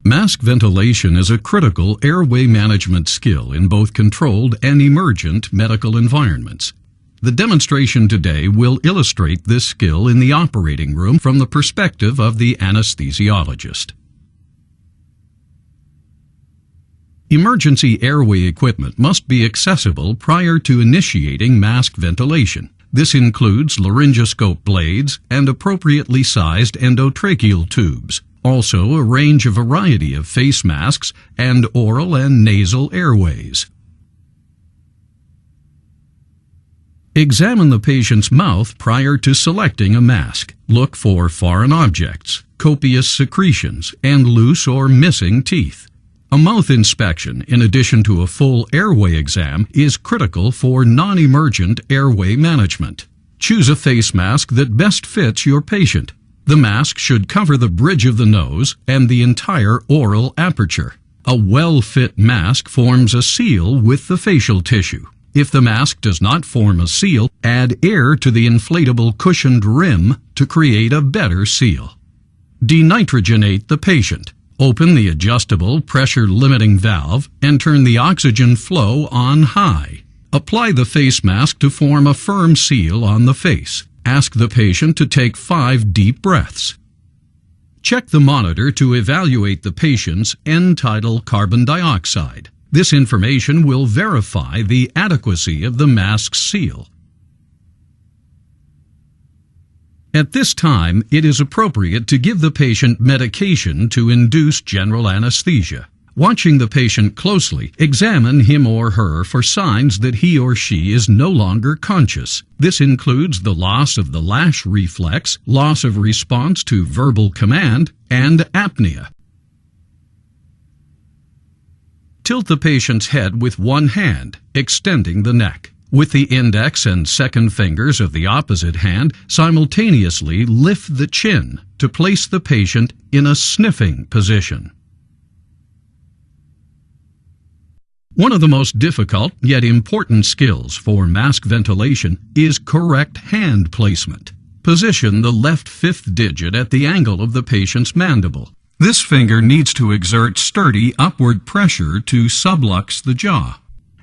Mask ventilation is a critical airway management skill in both controlled and emergent medical environments. The demonstration today will illustrate this skill in the operating room from the perspective of the anesthesiologist. Emergency airway equipment must be accessible prior to initiating mask ventilation. This includes laryngoscope blades and appropriately sized endotracheal tubes. Also, a variety of face masks and oral and nasal airways. Examine the patient's mouth prior to selecting a mask. Look for foreign objects, copious secretions, and loose or missing teeth. A mouth inspection, in addition to a full airway exam, is critical for non-emergent airway management. Choose a face mask that best fits your patient. The mask should cover the bridge of the nose and the entire oral aperture. A well-fit mask forms a seal with the facial tissue. If the mask does not form a seal, add air to the inflatable cushioned rim to create a better seal. Denitrogenate the patient. Open the adjustable pressure-limiting valve and turn the oxygen flow on high. Apply the face mask to form a firm seal on the face. Ask the patient to take 5 deep breaths. Check the monitor to evaluate the patient's end-tidal carbon dioxide. This information will verify the adequacy of the mask's seal. At this time, it is appropriate to give the patient medication to induce general anesthesia. Watching the patient closely, examine him or her for signs that he or she is no longer conscious. This includes the loss of the lash reflex, loss of response to verbal command, and apnea. Tilt the patient's head with one hand, extending the neck. With the index and second fingers of the opposite hand, simultaneously lift the chin to place the patient in a sniffing position. One of the most difficult yet important skills for mask ventilation is correct hand placement. Position the left 5th digit at the angle of the patient's mandible. This finger needs to exert sturdy upward pressure to sublux the jaw.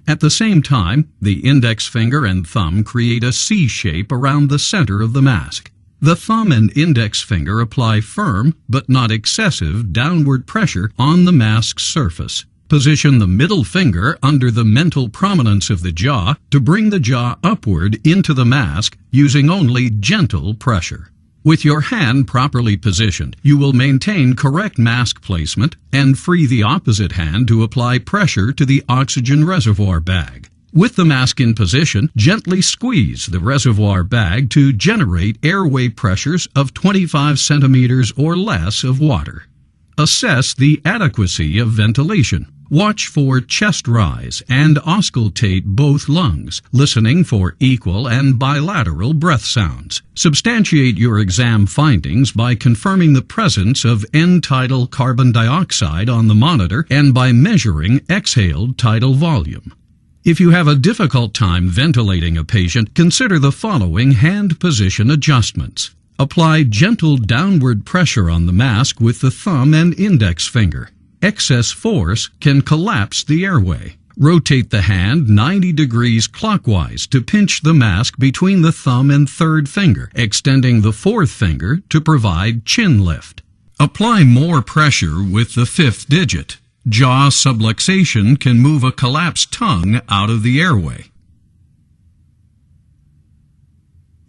At the same time, the index finger and thumb create a C shape around the center of the mask. The thumb and index finger apply firm, but not excessive, downward pressure on the mask's surface. Position the middle finger under the mental prominence of the jaw to bring the jaw upward into the mask using only gentle pressure. With your hand properly positioned, you will maintain correct mask placement and free the opposite hand to apply pressure to the oxygen reservoir bag. With the mask in position, gently squeeze the reservoir bag to generate airway pressures of 25 centimeters or less of water. Assess the adequacy of ventilation. Watch for chest rise and auscultate both lungs, listening for equal and bilateral breath sounds. Substantiate your exam findings by confirming the presence of end-tidal carbon dioxide on the monitor and by measuring exhaled tidal volume. If you have a difficult time ventilating a patient, consider the following hand position adjustments. Apply gentle downward pressure on the mask with the thumb and index finger. Excess force can collapse the airway. Rotate the hand 90 degrees clockwise to pinch the mask between the thumb and 3rd finger, extending the 4th finger to provide chin lift. Apply more pressure with the 5th digit. Jaw subluxation can move a collapsed tongue out of the airway.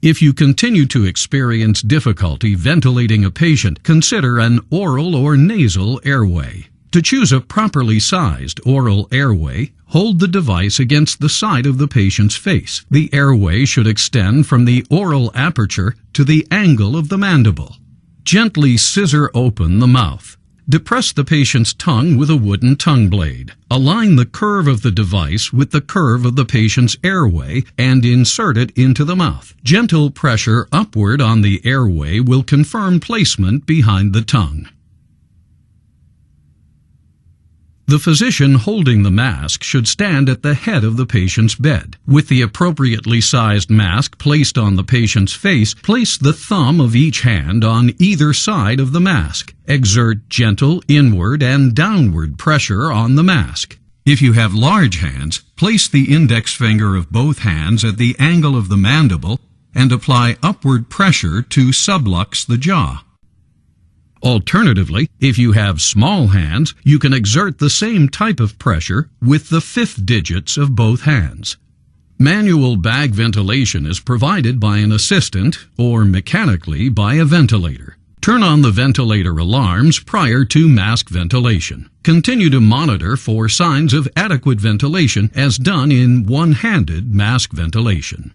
If you continue to experience difficulty ventilating a patient, consider an oral or nasal airway. To choose a properly sized oral airway, hold the device against the side of the patient's face. The airway should extend from the oral aperture to the angle of the mandible. Gently scissor open the mouth. Depress the patient's tongue with a wooden tongue blade. Align the curve of the device with the curve of the patient's airway and insert it into the mouth. Gentle pressure upward on the airway will confirm placement behind the tongue. The physician holding the mask should stand at the head of the patient's bed. With the appropriately sized mask placed on the patient's face, place the thumb of each hand on either side of the mask. Exert gentle inward and downward pressure on the mask. If you have large hands, place the index finger of both hands at the angle of the mandible and apply upward pressure to sublux the jaw. Alternatively, if you have small hands, you can exert the same type of pressure with the fifth digits of both hands. Manual bag ventilation is provided by an assistant or mechanically by a ventilator. Turn on the ventilator alarms prior to mask ventilation. Continue to monitor for signs of adequate ventilation as done in one-handed mask ventilation.